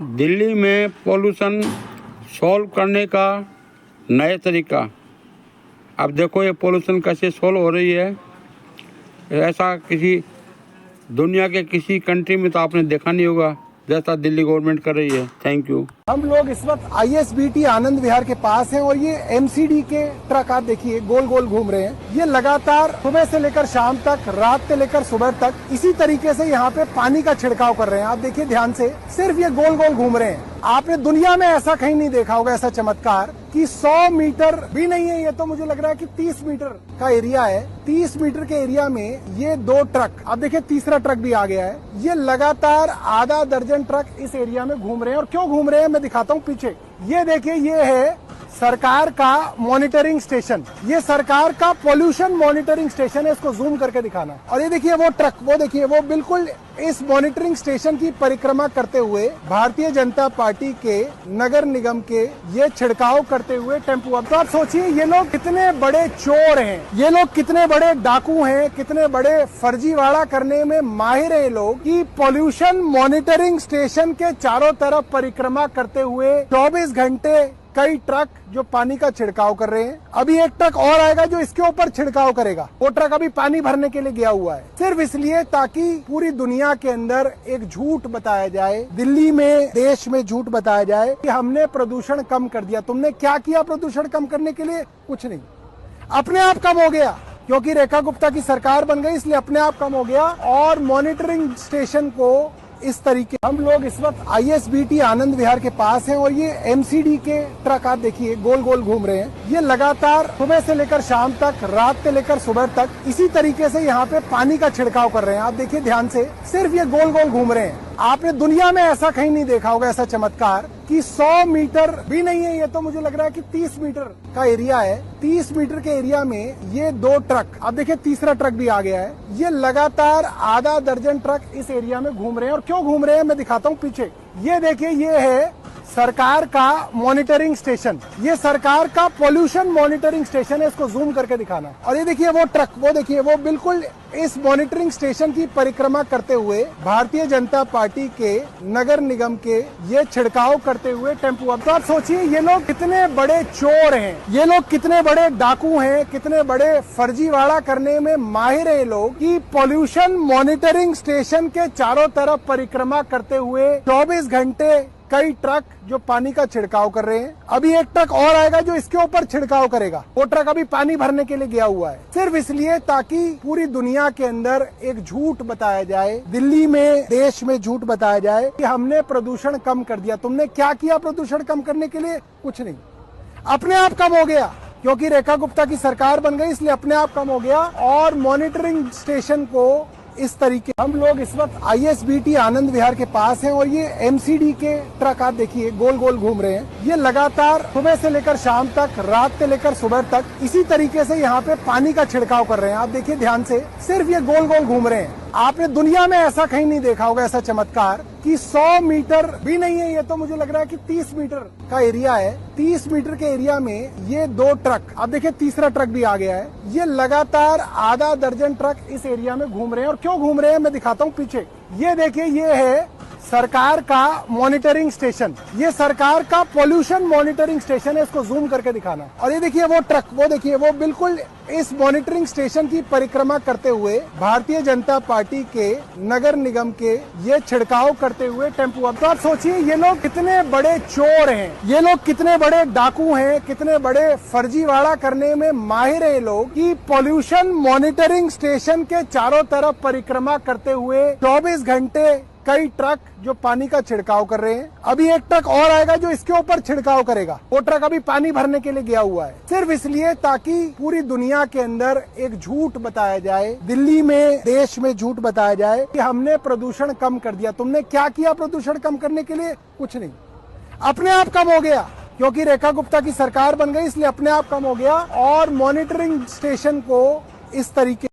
दिल्ली में pollution solve करने का नया तरीका। अब देखो ये पोल्यूशन कैसे सॉल्व हो रही है। ऐसा किसी दुनिया के किसी कंट्री में तो आपने देखा नहीं होगा जैसा दिल्ली गवर्नमेंट कर रही है। Thank you. हम लोग इस वक्त ISBT आनंद विहार के पास हैं और ये MCD के ट्रक आप देखिए गोल गोल घूम रहे हैं। ये लगातार सुबह से लेकर शाम तक, रात से लेकर सुबह तक इसी तरीके से यहाँ पे पानी का छिड़काव कर रहे हैं। आप देखिए ध्यान से, सिर्फ ये गोल गोल घूम रहे हैं। आपने दुनिया में ऐसा कहीं नहीं देखा होगा ऐसा चमत्कार कि 100 मीटर भी नहीं है, ये तो मुझे लग रहा है कि 30 मीटर का एरिया है। 30 मीटर के एरिया में ये 2 ट्रक, अब देखिए तीसरा ट्रक भी आ गया है। ये लगातार आधा दर्जन ट्रक इस एरिया में घूम रहे हैं। और क्यों घूम रहे हैं मैं दिखाता हूँ पीछे। ये देखिए, ये है सरकार का मॉनिटरिंग स्टेशन। ये सरकार का पोल्यूशन मॉनिटरिंग स्टेशन है, इसको जूम करके दिखाना। और ये देखिए वो ट्रक, वो देखिए वो बिल्कुल इस मॉनिटरिंग स्टेशन की परिक्रमा करते हुए भारतीय जनता पार्टी के नगर निगम के ये छिड़काव करते हुए टेम्पो। अब तो आप सोचिए ये लोग कितने बड़े चोर हैं, ये लोग कितने बड़े डाकू हैं, कितने बड़े फर्जीवाड़ा करने में माहिर है लोग कि पोल्यूशन मॉनिटरिंग स्टेशन के चारों तरफ परिक्रमा करते हुए 24 घंटे कई ट्रक जो पानी का छिड़काव कर रहे हैं। अभी एक ट्रक और आएगा जो इसके ऊपर छिड़काव करेगा। वो ट्रक अभी पानी भरने के लिए गया हुआ है, सिर्फ इसलिए ताकि पूरी दुनिया के अंदर एक झूठ बताया जाए, दिल्ली में, देश में झूठ बताया जाए कि हमने प्रदूषण कम कर दिया। तुमने क्या किया प्रदूषण कम करने के लिए? कुछ नहीं, अपने आप कम हो गया क्योंकि रेखा गुप्ता की सरकार बन गई, इसलिए अपने आप कम हो गया। और मॉनिटरिंग स्टेशन को इस तरीके, हम लोग इस वक्त ISBT आनंद विहार के पास हैं और ये MCD के ट्रक आप देखिए गोल गोल घूम रहे हैं। ये लगातार सुबह से लेकर शाम तक, रात से लेकर सुबह तक इसी तरीके से यहाँ पे पानी का छिड़काव कर रहे हैं। आप देखिए ध्यान से, सिर्फ ये गोल गोल घूम रहे हैं। आपने दुनिया में ऐसा कहीं नहीं देखा होगा ऐसा चमत्कार कि 100 मीटर भी नहीं है, ये तो मुझे लग रहा है कि 30 मीटर का एरिया है। 30 मीटर के एरिया में ये 2 ट्रक, अब देखिए तीसरा ट्रक भी आ गया है। ये लगातार आधा दर्जन ट्रक इस एरिया में घूम रहे हैं। और क्यों घूम रहे हैं मैं दिखाता हूँ पीछे। ये देखिए, ये है सरकार का मॉनिटरिंग स्टेशन। ये सरकार का पोल्यूशन मॉनिटरिंग स्टेशन है, इसको जूम करके दिखाना। और ये देखिए वो ट्रक, वो देखिए वो बिल्कुल इस मॉनिटरिंग स्टेशन की परिक्रमा करते हुए भारतीय जनता पार्टी के नगर निगम के ये छिड़काव करते हुए टेम्पो। अब तो आप सोचिए ये लोग कितने बड़े चोर हैं, ये लोग कितने बड़े डाकू हैं, कितने बड़े फर्जीवाड़ा करने में माहिर है लोग कि पोल्यूशन मॉनिटरिंग स्टेशन के चारों तरफ परिक्रमा करते हुए 24 घंटे कई ट्रक जो पानी का छिड़काव कर रहे हैं। अभी एक ट्रक और आएगा जो इसके ऊपर छिड़काव करेगा। वो ट्रक अभी पानी भरने के लिए गया हुआ है, सिर्फ इसलिए ताकि पूरी दुनिया के अंदर एक झूठ बताया जाए, दिल्ली में, देश में झूठ बताया जाए कि हमने प्रदूषण कम कर दिया। तुमने क्या किया प्रदूषण कम करने के लिए? कुछ नहीं, अपने आप कम हो गया क्योंकि रेखा गुप्ता की सरकार बन गई, इसलिए अपने आप कम हो गया। और मॉनिटरिंग स्टेशन को इस तरीके, हम लोग इस वक्त ISBT आनंद विहार के पास हैं और ये MCD के ट्रक आप देखिए गोल गोल घूम रहे हैं। ये लगातार सुबह से लेकर शाम तक, रात से लेकर सुबह तक इसी तरीके से यहाँ पे पानी का छिड़काव कर रहे हैं। आप देखिए ध्यान से, सिर्फ ये गोल गोल घूम रहे हैं। आपने दुनिया में ऐसा कहीं नहीं देखा होगा ऐसा चमत्कार कि 100 मीटर भी नहीं है, ये तो मुझे लग रहा है कि 30 मीटर का एरिया है। 30 मीटर के एरिया में ये 2 ट्रक, अब देखिए तीसरा ट्रक भी आ गया है। ये लगातार आधा दर्जन ट्रक इस एरिया में घूम रहे हैं। और क्यों घूम रहे हैं मैं दिखाता हूँ पीछे। ये देखिए, ये है सरकार का मॉनिटरिंग स्टेशन। ये सरकार का पोल्यूशन मॉनिटरिंग स्टेशन है, इसको जूम करके दिखाना। और ये देखिए वो ट्रक, वो देखिए वो बिल्कुल इस मॉनिटरिंग स्टेशन की परिक्रमा करते हुए भारतीय जनता पार्टी के नगर निगम के ये छिड़काव करते हुए टेम्पो। अब तो आप सोचिए ये लोग कितने बड़े चोर हैं, ये लोग कितने बड़े डाकू हैं, कितने बड़े फर्जीवाड़ा करने में माहिर है लोग कि पोल्यूशन मॉनिटरिंग स्टेशन के चारों तरफ परिक्रमा करते हुए 24 घंटे कई ट्रक जो पानी का छिड़काव कर रहे हैं। अभी एक ट्रक और आएगा जो इसके ऊपर छिड़काव करेगा। वो ट्रक अभी पानी भरने के लिए गया हुआ है, सिर्फ इसलिए ताकि पूरी दुनिया के अंदर एक झूठ बताया जाए, दिल्ली में, देश में झूठ बताया जाए कि हमने प्रदूषण कम कर दिया। तुमने क्या किया प्रदूषण कम करने के लिए? कुछ नहीं, अपने आप कम हो गया क्योंकि रेखा गुप्ता की सरकार बन गई, इसलिए अपने आप कम हो गया। और मॉनिटरिंग स्टेशन को इस तरीके